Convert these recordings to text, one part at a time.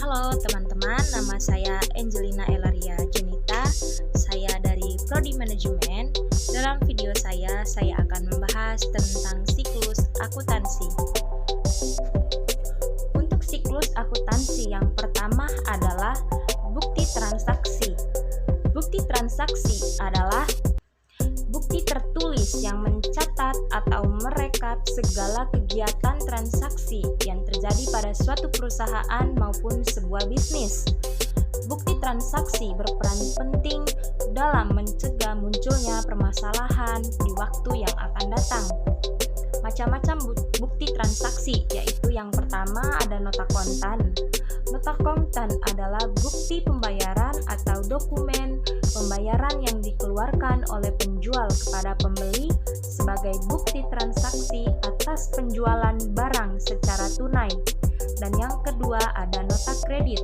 Halo teman-teman, nama saya Angelina Elaria Junita. Saya dari Prodi Manajemen. Dalam video saya akan membahas tentang siklus akuntansi. Untuk siklus akuntansi yang pertama adalah bukti transaksi. Bukti transaksi adalah bukti tertulis yang mencatat atau merekap segala kegiatan transaksi yang terjadi pada suatu perusahaan maupun sebuah bisnis. Bukti transaksi berperan penting dalam mencegah munculnya permasalahan di waktu yang akan datang. Macam-macam bukti transaksi, yaitu yang pertama ada nota kontan. Nota kontan adalah bukti pembayaran atau dokumen pembayaran yang dikeluarkan oleh penjual kepada pembeli sebagai bukti transaksi atas penjualan barang secara tunai. Dan yang kedua ada nota kredit.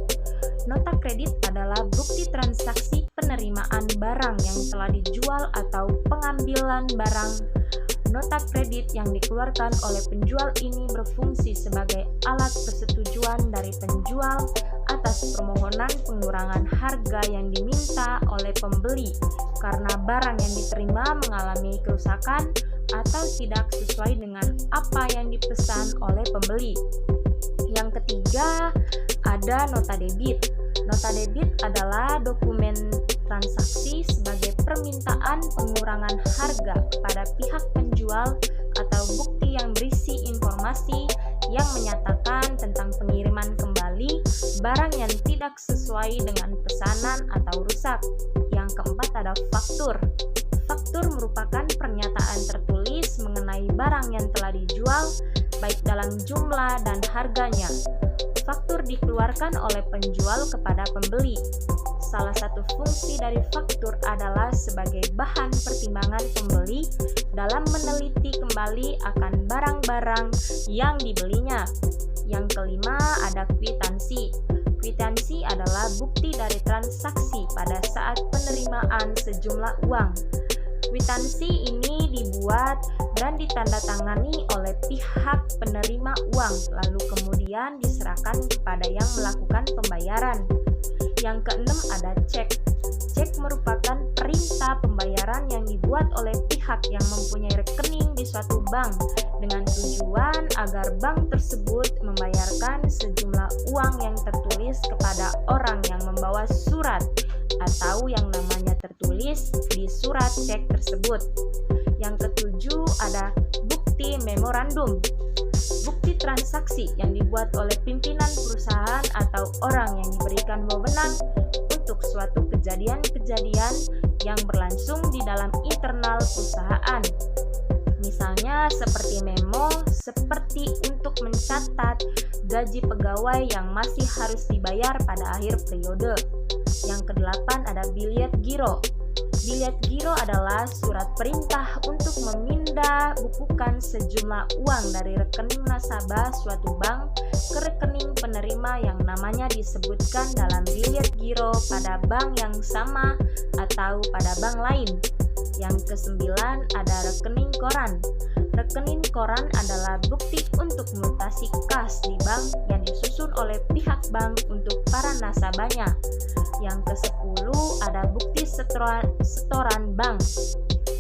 Nota kredit adalah bukti transaksi penerimaan barang yang telah dijual atau pengambilan barang. Nota kredit yang dikeluarkan oleh penjual ini berfungsi sebagai alat persetujuan dari penjual atas permohonan pengurangan harga yang diminta oleh pembeli karena barang yang diterima mengalami kerusakan atau tidak sesuai dengan apa yang dipesan oleh pembeli. Yang ketiga ada nota debit. Nota debit adalah dokumen transaksi sebagai permintaan pengurangan harga kepada pihak penjual atau bukti yang berisi informasi yang menyatakan tentang pengiriman kembali barang yang tidak sesuai dengan pesanan atau rusak. Yang keempat ada faktur. Faktur merupakan pernyataan tertulis mengenai barang yang telah dijual baik dalam jumlah dan harganya. Faktur dikeluarkan oleh penjual kepada pembeli. Salah satu fungsi dari faktur adalah sebagai bahan pertimbangan pembeli dalam meneliti kembali akan barang-barang yang dibelinya. Yang kelima ada kwitansi. Kwitansi adalah bukti dari transaksi pada saat penerimaan sejumlah uang. Kwitansi ini dibuat dan ditandatangani oleh pihak penerima uang, lalu kemudian diserahkan kepada yang melakukan pembayaran. Yang keenam ada cek. Cek merupakan perintah pembayaran yang dibuat oleh pihak yang mempunyai rekening di suatu bank dengan tujuan agar bank tersebut membayarkan sejumlah uang yang tertulis kepada orang yang membawa surat atau yang namanya tertulis di surat cek tersebut. Yang ketujuh ada bukti memorandum. Bukti transaksi yang dibuat oleh pimpinan perusahaan atau orang yang diberikan wewenang untuk suatu kejadian-kejadian yang berlangsung di dalam internal perusahaan. Misalnya seperti memo, seperti untuk mencatat gaji pegawai yang masih harus dibayar pada akhir periode. Yang kedelapan ada biliet giro. Biliet giro adalah surat perintah untuk memindah bukukan sejumlah uang dari rekening nasabah suatu bank ke rekening penerima yang namanya disebutkan dalam biliet giro pada bank yang sama atau pada bank lain. Yang kesembilan ada rekening koran. Rekening koran adalah bukti untuk mutasi kas di bank yang disusun oleh pihak bank untuk para nasabahnya. Yang ke-10 ada bukti setoran bank.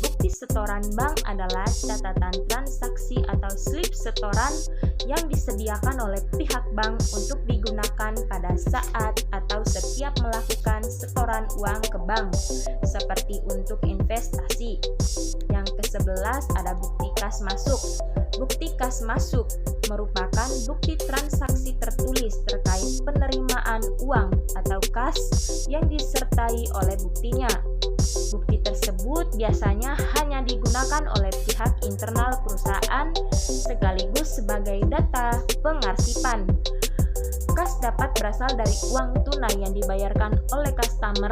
Bukti setoran bank adalah catatan transaksi atau slip setoran yang disediakan oleh pihak bank untuk digunakan pada saat atau setiap melakukan setoran uang ke bank, seperti untuk investasi. Yang ke-11 ada bukti kas masuk. Bukti kas masuk merupakan bukti transaksi tertulis terkait penerimaan uang atau kas yang disertai oleh buktinya. Bukti tersebut biasanya hanya digunakan oleh pihak internal perusahaan sekaligus sebagai data pengarsipan. Kas dapat berasal dari uang tunai yang dibayarkan oleh customer,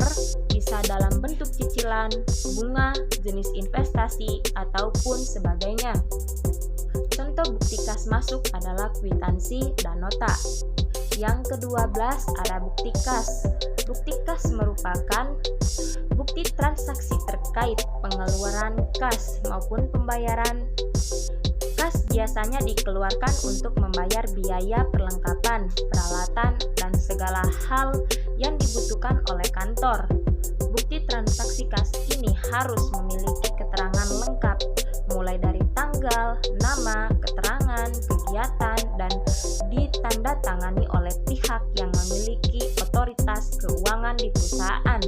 bisa dalam bentuk cicilan, bunga, jenis investasi, ataupun sebagainya. Contoh bukti kas masuk adalah kwitansi dan nota. Yang ke-12 ada bukti kas. Bukti kas merupakan bukti transaksi terkait pengeluaran kas maupun pembayaran Kas biasanya dikeluarkan untuk membayar biaya perlengkapan, peralatan, dan segala hal yang dibutuhkan oleh kantor. Bukti transaksi kas ini harus memiliki keterangan lengkap, mulai dari tanggal, nama, keterangan, kegiatan, dan ditandatangani oleh pihak yang memiliki otoritas keuangan di perusahaan.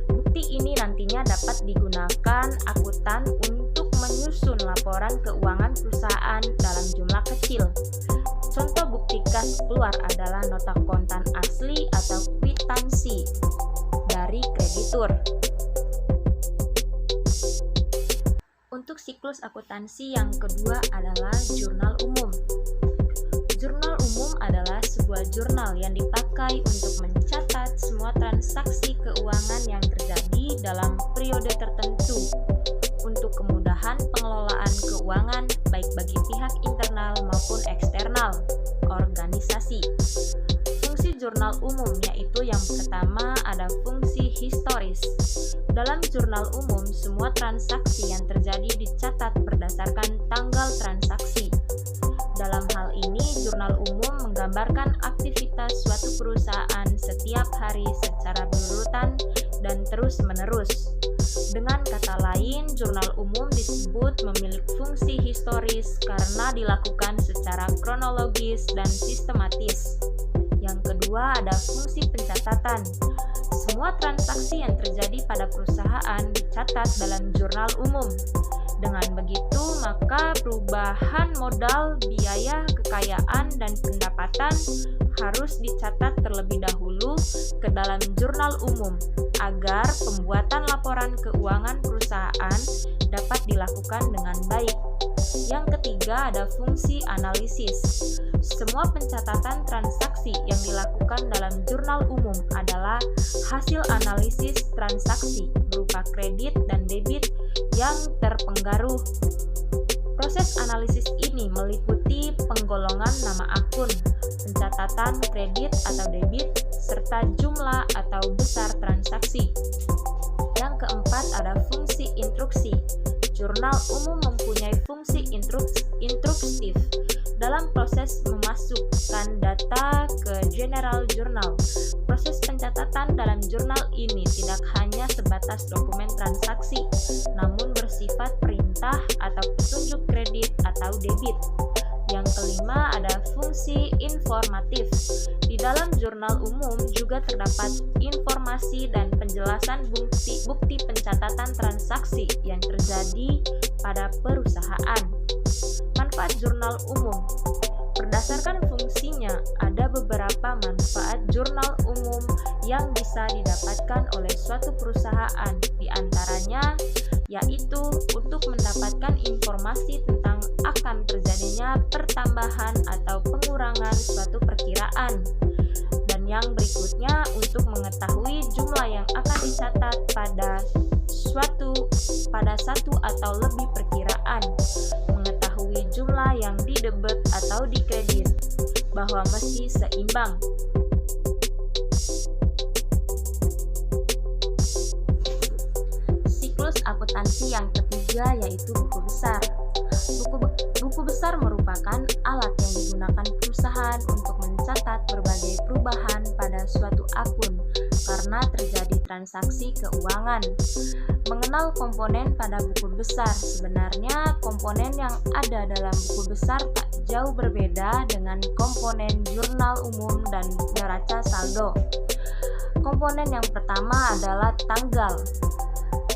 Bukti ini nantinya dapat digunakan akuntan untuk menyusun laporan keuangan perusahaan dalam jumlah kecil. Contoh bukti kas keluar adalah nota kontan asli atau kwitansi dari kreditur. Untuk siklus akuntansi yang kedua adalah jurnal umum. Jurnal umum adalah sebuah jurnal yang dipakai untuk mencatat semua transaksi keuangan yang terjadi dalam periode tertentu untuk kemudahan pengelolaan keuangan baik bagi pihak internal maupun eksternal organisasi. Fungsi jurnal umum yaitu yang pertama ada fungsi historis. Dalam jurnal umum, semua transaksi yang terjadi dicatat berdasarkan tanggal transaksi. Dalam hal ini, jurnal umum menggambarkan aktivitas suatu perusahaan setiap hari secara berurutan dan terus-menerus. Dengan kata lain, jurnal umum disebut memiliki fungsi historis karena dilakukan secara kronologis dan sistematis. Yang kedua ada fungsi pencatatan. Semua transaksi yang terjadi pada perusahaan dicatat dalam jurnal umum. Dengan begitu, maka perubahan modal, biaya, kekayaan, dan pendapatan harus dicatat terlebih dahulu ke dalam jurnal umum agar pembuatan laporan keuangan perusahaan dapat dilakukan dengan baik. Yang ketiga ada fungsi analisis. Semua pencatatan transaksi yang dilakukan dalam jurnal umum adalah hasil analisis transaksi berupa kredit dan debit yang terpengaruh. Proses analisis ini meliputi penggolongan nama akun, pencatatan kredit atau debit, serta jumlah atau besar transaksi. Yang keempat ada fungsi instruksi. Jurnal umum mempunyai fungsi instruktif dalam proses memasukkan data ke general journal. Proses pencatatan dalam jurnal ini tidak hanya sebatas dokumen transaksi, namun bersifat perintah atau petunjuk kredit atau debit. Yang kelima ada fungsi informatif. Di dalam jurnal umum juga terdapat informasi dan penjelasan bukti pencatatan transaksi yang terjadi pada perusahaan. Manfaat jurnal umum. Berdasarkan fungsinya, ada beberapa manfaat jurnal umum yang bisa didapatkan oleh suatu perusahaan, di antaranya yaitu untuk mendapatkan informasi tentang akan terjadinya pertambahan atau pengurangan suatu perkiraan. Dan yang berikutnya untuk mengetahui jumlah yang akan dicatat pada satu atau lebih perkiraan, mengetahui jumlah yang didebet atau dikredit bahwa mesti seimbang. Siklus akuntansi yang ketiga yaitu buku besar. Buku besar merupakan alat yang digunakan perusahaan untuk mencatat berbagai perubahan pada suatu akun karena terjadi transaksi keuangan. Mengenal komponen pada buku besar. Sebenarnya komponen yang ada dalam buku besar tak jauh berbeda dengan komponen jurnal umum dan neraca saldo. Komponen yang pertama adalah tanggal.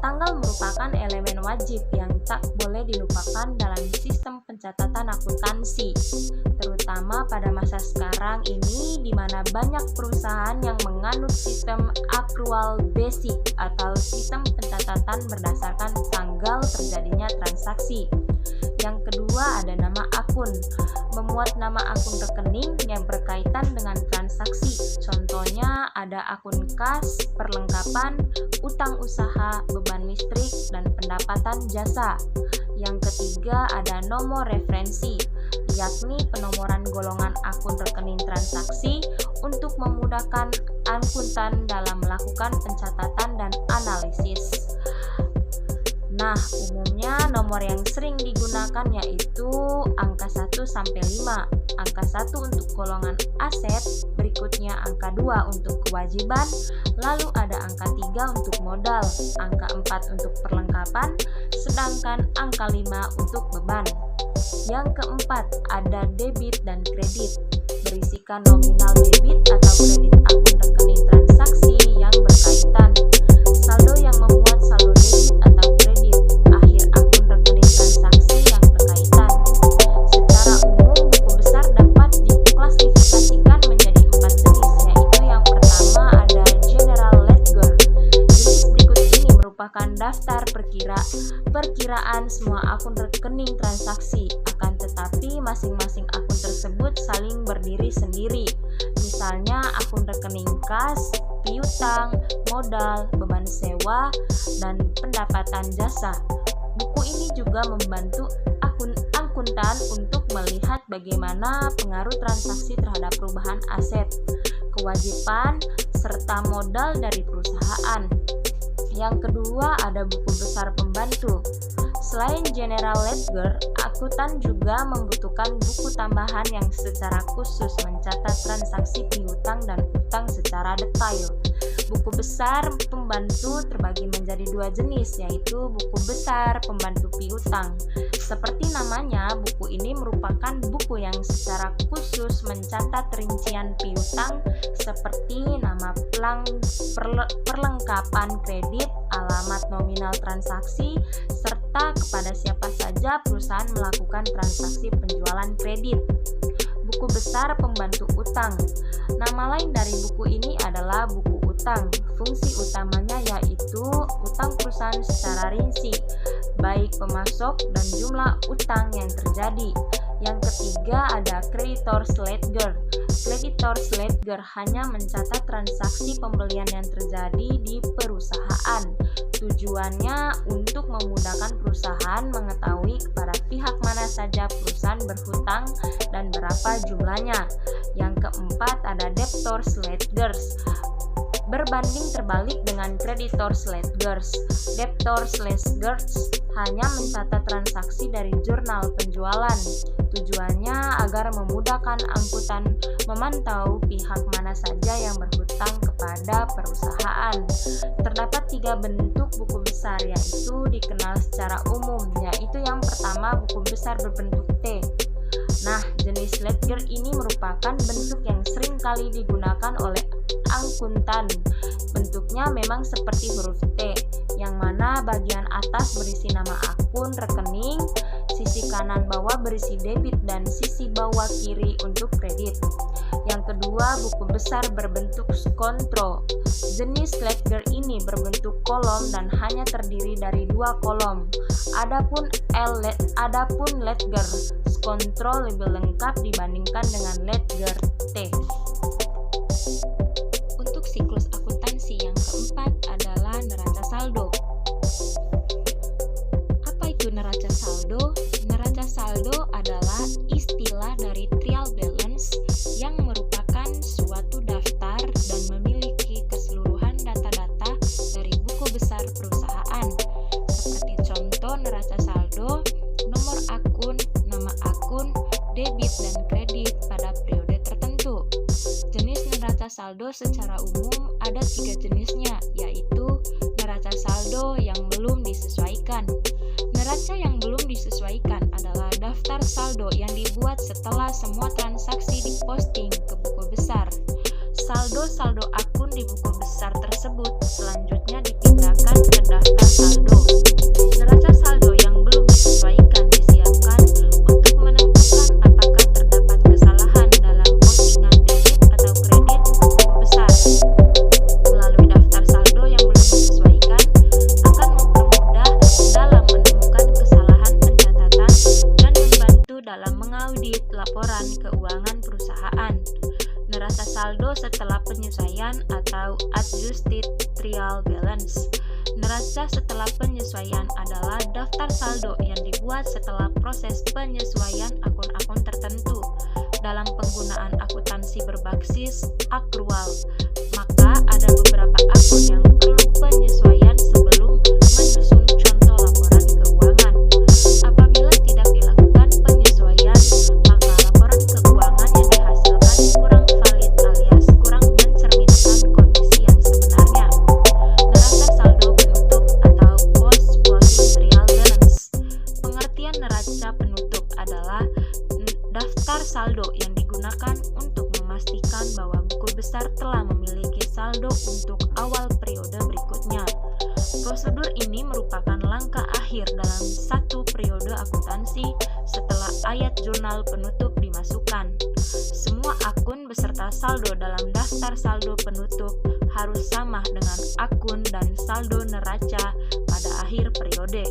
Tanggal merupakan elemen wajib yang tak boleh dilupakan dalam sistem pencatatan akuntansi, terutama pada masa sekarang ini di mana banyak perusahaan yang menganut sistem accrual basic atau sistem pencatatan berdasarkan tanggal terjadinya transaksi. Yang kedua ada nama akun. Memuat nama akun rekening yang berkaitan dengan transaksi. Contohnya ada akun kas, perlengkapan, utang usaha, beban listrik, dan pendapatan jasa. Yang ketiga ada nomor referensi, yakni penomoran golongan akun rekening transaksi untuk memudahkan akuntan dalam melakukan pencatatan dan analisis. Nah, umumnya nomor yang sering digunakan yaitu angka 1 sampai 5. Angka 1 untuk golongan aset, berikutnya angka 2 untuk kewajiban, lalu ada angka 3 untuk modal, angka 4 untuk perlengkapan, sedangkan angka 5 untuk beban. Yang keempat, ada debit dan kredit, berisikan nominal debit atau kredit akun rekening transaksi yang berkaitan. Saldo yang memuat saldo debit atau kredit, akhir akun rekening transaksi yang berkaitan. Secara umum, buku besar dapat diklasifikasikan menjadi 4 jenis, yaitu yang pertama ada General Ledger. Jenis berikut ini merupakan daftar perkiraan semua akun rekening transaksi, akan tetapi masing-masing akun tersebut saling berdiri sendiri. Misalnya akun rekening kas, piutang, modal, beban sewa, dan pendapatan jasa. Buku ini juga membantu akuntan untuk melihat bagaimana pengaruh transaksi terhadap perubahan aset, kewajiban, serta modal dari perusahaan. Yang kedua ada buku besar pembantu. Selain General Ledger, akuntan juga membutuhkan buku tambahan yang secara khusus mencatat transaksi piutang dan utang secara detail. Buku besar pembantu terbagi menjadi 2 jenis, yaitu buku besar pembantu piutang. Seperti namanya, buku ini merupakan buku yang secara khusus mencatat rincian piutang seperti nama perlengkapan kredit, alamat nominal transaksi, serta kepada siapa saja perusahaan melakukan transaksi penjualan kredit. Buku besar pembantu utang. Nama lain dari buku ini adalah buku utang. Fungsi utamanya yaitu utang perusahaan secara rinci, baik pemasok dan jumlah utang yang terjadi. Yang ketiga ada Creditors Ledger. Creditors Ledger hanya mencatat transaksi pembelian yang terjadi di perusahaan. Tujuannya untuk memudahkan perusahaan mengetahui kepada pihak mana saja perusahaan berhutang dan berapa jumlahnya. Yang keempat ada Debtors Ledgers. Berbanding terbalik dengan Creditors Ledgers, Debtors Ledgers hanya mencatat transaksi dari jurnal penjualan. Tujuannya agar memudahkan angkutan memantau pihak mana saja yang berhutang kepada perusahaan. Terdapat 3 bentuk buku besar yaitu dikenal secara umum, yaitu yang pertama buku besar berbentuk T. Nah, jenis ledger ini merupakan bentuk yang sering kali digunakan oleh akuntan. Bentuknya memang seperti huruf T, yang mana bagian atas berisi nama akun rekening, sisi kanan bawah berisi debit, dan sisi bawah kiri untuk kredit. Yang kedua, buku besar berbentuk kontrol. Jenis ledger ini berbentuk kolom dan hanya terdiri dari 2 kolom. Adapun ledger kontrol lebih lengkap dibandingkan dengan ledger T. Untuk siklus akuntansi yang keempat adalah neraca saldo. Apa itu neraca saldo? Neraca saldo adalah istilah dari trial balance yang merupakan suatu daftar dan memiliki keseluruhan data-data dari buku besar perusahaan. Seperti contoh neraca saldo, nomor akun, nama akun, debit dan kredit pada periode tertentu. Jenis neraca saldo secara umum ada 3 jenisnya, yaitu neraca saldo yang belum disesuaikan. Neraca yang belum disesuaikan adalah daftar saldo yang dibuat setelah semua transaksi diposting ke buku besar. Saldo-saldo akun di buku besar tersebut selanjutnya dipindahkan ke daftar saldo. Neraca saldo yang belum disesuaikan disiapkan untuk menentukan apakah terdapat kesalahan dalam postingan debit atau kredit buku besar. Melalui daftar saldo yang belum disesuaikan akan mempermudah dalam menemukan kesalahan pencatatan dan membantu dalam mengaudit laporan keuangan perusahaan. Neraca saldo setelah penyesuaian atau adjusted trial balance. Neraca setelah penyesuaian adalah daftar saldo yang dibuat setelah proses penyesuaian akun-akun tertentu dalam penggunaan akuntansi berbasis akrual. Maka ada beberapa akun yang perlu penyesuaian sebelum menyusun contoh laporan. besar telah memiliki saldo untuk awal periode berikutnya. Prosedur ini merupakan langkah akhir dalam satu periode akuntansi setelah ayat jurnal penutup dimasukkan. Semua akun beserta saldo dalam daftar saldo penutup harus sama dengan akun dan saldo neraca pada akhir periode.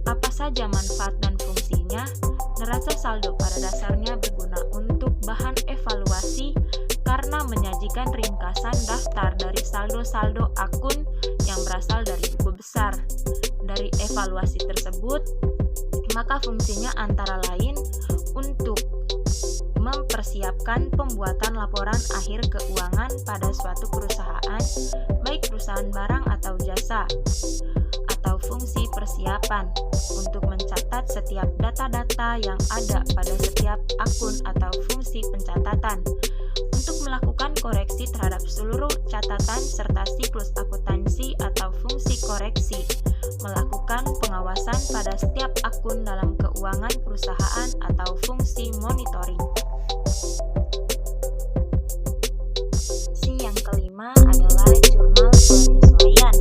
Apa saja manfaat dan fungsinya? Neraca saldo pada dasarnya berguna untuk bahan evaluasi karena menyajikan ringkasan daftar dari saldo-saldo akun yang berasal dari buku besar. Dari evaluasi tersebut, maka fungsinya antara lain untuk mempersiapkan pembuatan laporan akhir keuangan pada suatu perusahaan, baik perusahaan barang atau jasa, atau fungsi persiapan untuk mencatat setiap data-data yang ada pada setiap akun atau fungsi pencatatan, untuk melakukan koreksi terhadap seluruh catatan serta siklus akuntansi atau fungsi koreksi, melakukan pengawasan pada setiap akun dalam keuangan perusahaan atau fungsi monitoring. Yang kelima adalah jurnal penyesuaian.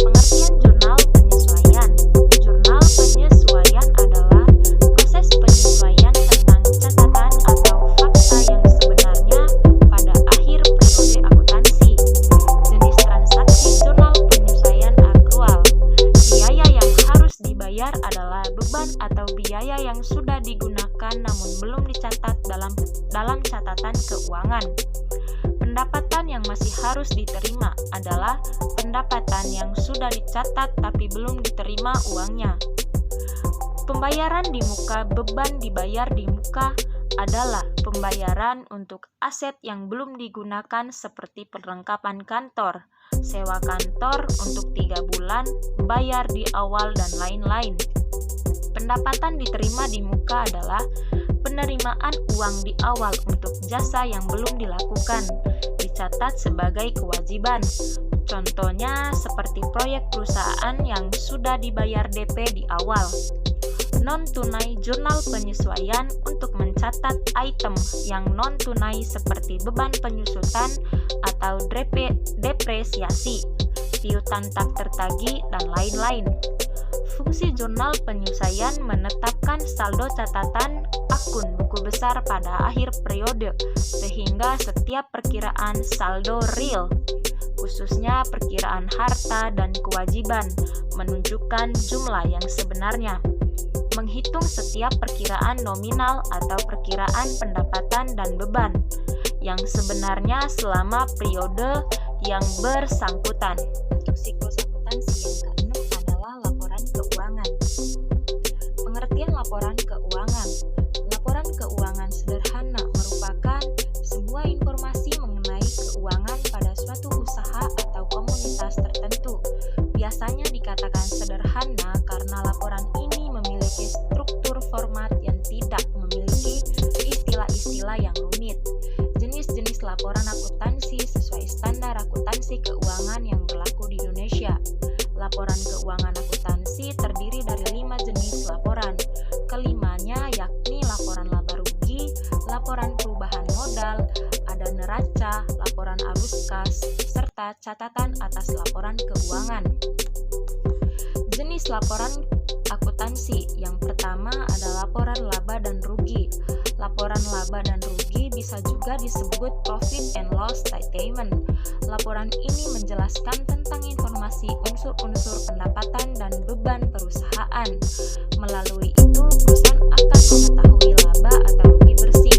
Pengertian jurnal penyesuaian. Jurnal penyesuaian adalah proses penyesuaian tentang catatan atau fakta yang sebenarnya pada akhir periode akuntansi. Jenis transaksi jurnal penyesuaian akrual. Biaya yang harus dibayar adalah beban atau biaya yang sudah digunakan namun belum dicatat dalam catatan keuangan. Pendapatan yang masih harus diterima adalah pendapatan yang sudah dicatat tapi belum diterima uangnya. Pembayaran di muka beban dibayar di muka adalah pembayaran untuk aset yang belum digunakan seperti perlengkapan kantor, sewa kantor untuk 3 bulan, bayar di awal, dan lain-lain. Pendapatan diterima di muka adalah penerimaan uang di awal untuk jasa yang belum dilakukan, dicatat sebagai kewajiban. Contohnya seperti proyek perusahaan yang sudah dibayar DP di awal. Non-tunai jurnal penyesuaian untuk mencatat item yang non-tunai seperti beban penyusutan atau depresiasi, piutang tak tertagih, dan lain-lain. Fungsi jurnal penyesuaian menetapkan saldo catatan akun buku besar pada akhir periode, sehingga setiap perkiraan saldo real, khususnya perkiraan harta dan kewajiban, menunjukkan jumlah yang sebenarnya. Menghitung setiap perkiraan nominal atau perkiraan pendapatan dan beban yang sebenarnya selama periode yang bersangkutan. Untuk siklus akuntansi yang keenam adalah laporan keuangan. Pengertian laporan keuangan. Laporan keuangan sederhana merupakan sebuah informasi mengenai keuangan pada suatu usaha atau komunitas tertentu. Biasanya dikatakan sederhana karena laporan ini memiliki struktur format yang tidak memiliki istilah-istilah yang rumit. Jenis-jenis laporan akuntansi sesuai standar akuntansi keuangan yang berlaku di Indonesia. Laporan keuangan akuntansi terdiri dari 5 jenis laporan. Kelimanya yakni laporan laba rugi, laporan perubahan modal, ada neraca, laporan arus kas, serta catatan atas laporan keuangan. Jenis laporan akuntansi yang pertama ada laporan laba dan rugi. Laporan laba dan rugi bisa juga disebut profit and loss statement. Laporan ini menjelaskan tentang informasi unsur-unsur pendapatan dan beban perusahaan. Melalui itu, perusahaan akan mengetahui laba atau rugi bersih.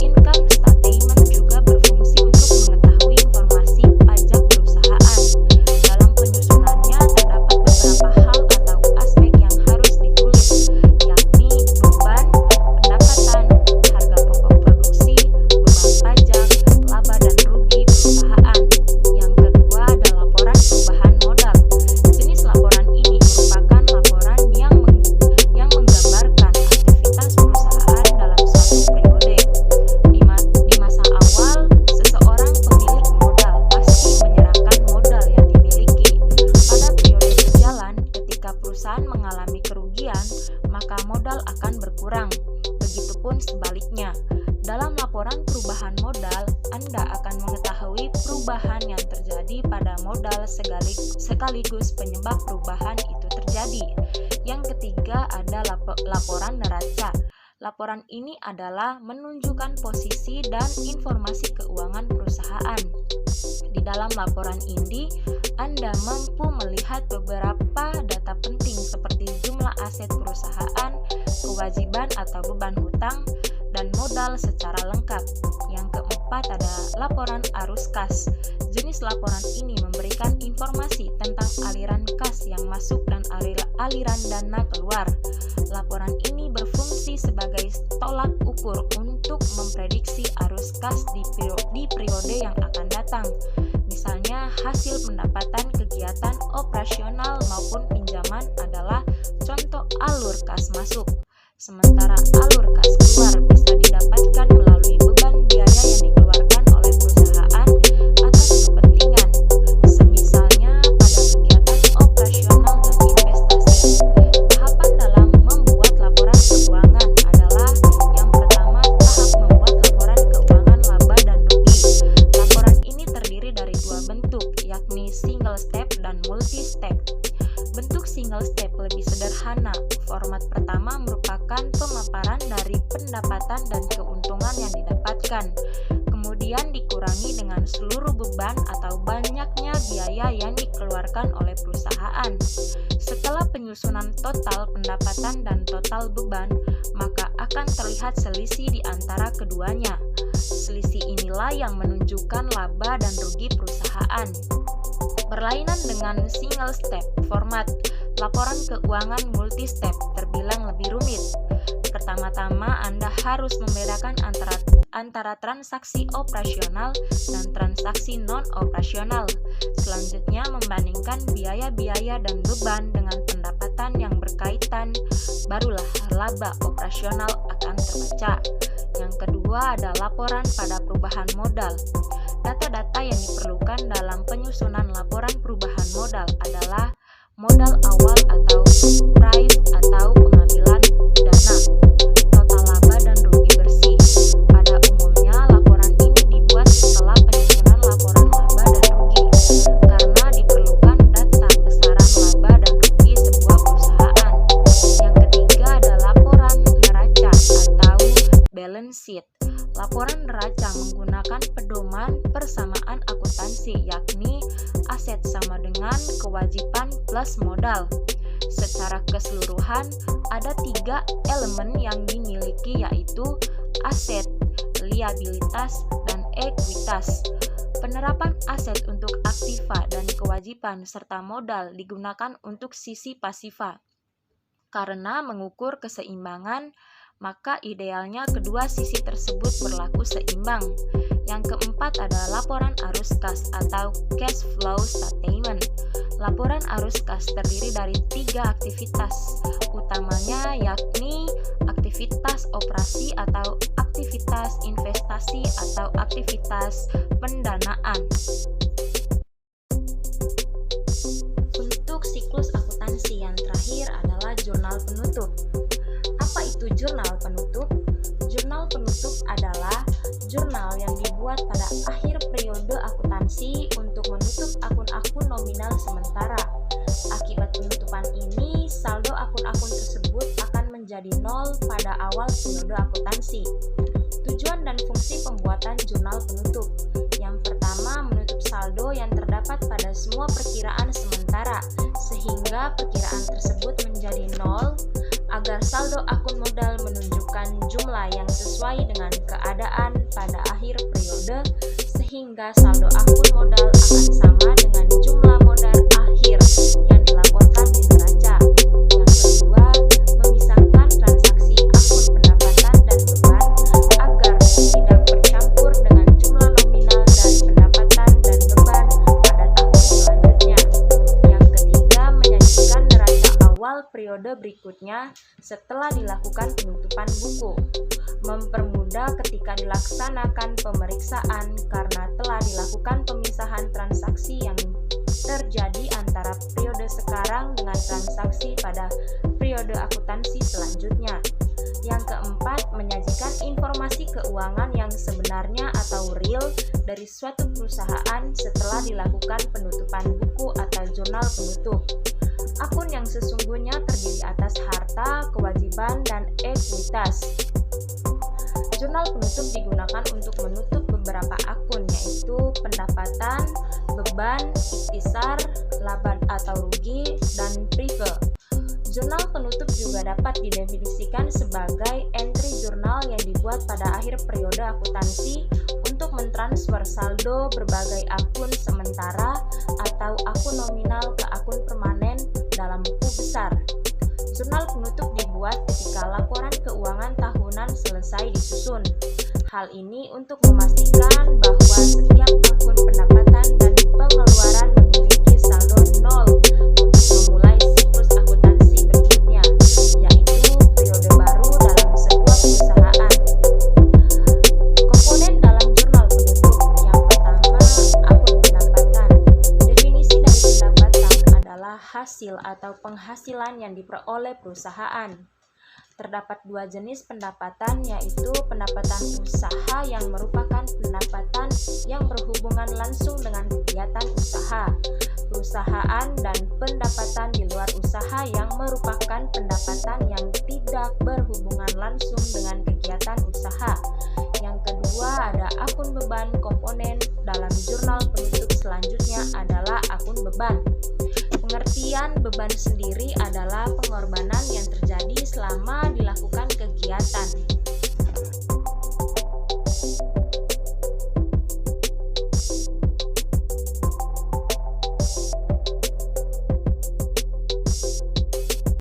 Income statement juga berfungsi untuk mengetahui informasi pajak perusahaan. Dalam penyusunannya terdapat beberapa hal atau aspek yang harus ditulis, yakni beban, pendapatan, harga pokok produksi, beban pajak, laba dan rugi perusahaan. Yang kedua ada laporan perubahan modal. Jenis laporan ini merupakan laporan yang menggambarkan aktivitas perusahaan dalam suatu Anda akan mengetahui perubahan yang terjadi pada modal sekaligus penyebab perubahan itu terjadi. Yang ketiga ada laporan neraca. Laporan ini adalah menunjukkan posisi dan informasi keuangan perusahaan. Di dalam laporan ini, Anda mampu melihat beberapa data penting seperti jumlah aset perusahaan, kewajiban atau beban hutang, dan modal secara lengkap. Yang keempat ada laporan arus kas. Jenis laporan ini memberikan informasi tentang aliran kas yang masuk dan aliran dana keluar. Laporan ini berfungsi sebagai tolak ukur untuk memprediksi arus kas di periode yang akan datang. Misalnya, hasil pendapatan kegiatan operasional maupun pinjaman adalah contoh alur kas masuk. Sementara alur kas keluar bisa didapatkan melalui beban biaya yang dikeluarkan oleh perusahaan atas kepentingan, semisalnya pada kegiatan operasional dan investasi. Tahapan dalam membuat laporan keuangan adalah yang pertama, tahap membuat laporan keuangan laba dan rugi. Laporan ini terdiri dari dua bentuk, yakni single step dan multi step. Bentuk single step lebih sederhana. Format pertama merupakan pemaparan dari pendapatan dan keuntungan yang didapatkan, kemudian dikurangi dengan seluruh beban atau banyaknya biaya yang dikeluarkan oleh perusahaan. Setelah penyusunan total pendapatan dan total beban, maka akan terlihat selisih di antara keduanya. Selisih inilah yang menunjukkan laba dan rugi perusahaan. Berlainan dengan single step, format laporan keuangan multi step terbilang lebih rumit. Pertama-tama Anda harus membedakan antara transaksi operasional dan transaksi non-operasional. Selanjutnya membandingkan biaya-biaya dan beban dengan pendapatan yang berkaitan, barulah laba operasional akan terbaca. Yang kedua ada laporan pada perubahan modal. Data-data yang diperlukan dalam penyusunan laporan perubahan modal adalah modal awal atau price atau pengambilan dana, total laba dan rugi bersih. Pada umumnya laporan ini dibuat setelah penyusunan laporan laba dan rugi karena diperlukan data besaran laba dan rugi sebuah perusahaan. Yang ketiga ada laporan neraca atau balance sheet. Laporan neraca menggunakan pedoman persamaan akuntansi, yakni aset sama dengan kewajiban plus modal. Secara keseluruhan, ada 3 elemen yang dimiliki, yaitu aset, liabilitas, dan ekuitas. Penerapan aset untuk aktiva dan kewajiban serta modal digunakan untuk sisi pasifa. Karena mengukur keseimbangan, maka idealnya kedua sisi tersebut berlaku seimbang. Yang keempat adalah laporan arus kas atau cash flow statement. Laporan arus kas terdiri dari 3 aktivitas utamanya, yakni aktivitas operasi atau aktivitas investasi atau aktivitas pendanaan. Untuk siklus akuntansi yang terakhir adalah jurnal penutup. Apa itu jurnal penutup? Jurnal penutup adalah jurnal yang dibuat pada akhir periode akuntansi untuk menutup akun-akun nominal sementara. Akibat penutupan ini, saldo akun-akun tersebut akan menjadi nol pada awal periode akuntansi. Tujuan dan fungsi pembuatan jurnal penutup. Yang pertama, menutup saldo yang terdapat pada semua perkiraan sementara, sehingga perkiraan tersebut menjadi nol, agar saldo akun modal menunjukkan jumlah yang sesuai dengan keadaan pada akhir periode, sehingga saldo akun modal akan sama dengan jumlah modal akhir yang dilaporkan di neraca. Yang kedua, memisahkan transaksi akun pendapatan dan beban agar tidak bercampur dengan jumlah nominal dari pendapatan dan beban pada tahun selanjutnya. Yang ketiga, menyajikan neraca awal periode berikutnya setelah dilakukan penutupan buku. Mempermudah ketika dilaksanakan pemeriksaan karena telah dilakukan pemisahan transaksi yang terjadi antara periode sekarang dengan transaksi pada periode akuntansi selanjutnya. Yang keempat dapat menyajikan informasi keuangan yang sebenarnya atau real dari suatu perusahaan setelah dilakukan penutupan buku atau jurnal penutup. Akun yang sesungguhnya terdiri atas harta, kewajiban, dan ekuitas. Jurnal penutup digunakan untuk menutup beberapa akun, yaitu pendapatan, beban, ikhtisar, laba atau rugi, dan prive. Jurnal penutup juga dapat didefinisikan sebagai entry jurnal yang dibuat pada akhir periode akuntansi untuk mentransfer saldo berbagai akun sementara atau akun nominal ke akun permanen dalam buku besar. Jurnal penutup dibuat ketika laporan keuangan tahunan selesai disusun. Hal ini untuk memastikan bahwa setiap akun pendapatan dan pengeluaran memiliki saldo nol untuk memulai siklus akuntansi berikutnya, yaitu periode baru dalam sebuah perusahaan. Komponen dalam jurnal penutup. Yang pertama, akun pendapatan. Definisi dari pendapatan adalah hasil atau penghasilan yang diperoleh perusahaan. Terdapat dua jenis pendapatan, yaitu pendapatan usaha yang merupakan pendapatan yang berhubungan langsung dengan kegiatan usaha perusahaan, dan pendapatan di luar usaha yang merupakan pendapatan yang tidak berhubungan langsung dengan kegiatan usaha. Yang kedua, ada akun beban. Komponen dalam jurnal penutup selanjutnya adalah akun beban. Pengertian beban sendiri adalah pengorbanan yang terjadi selama dilakukan kegiatan.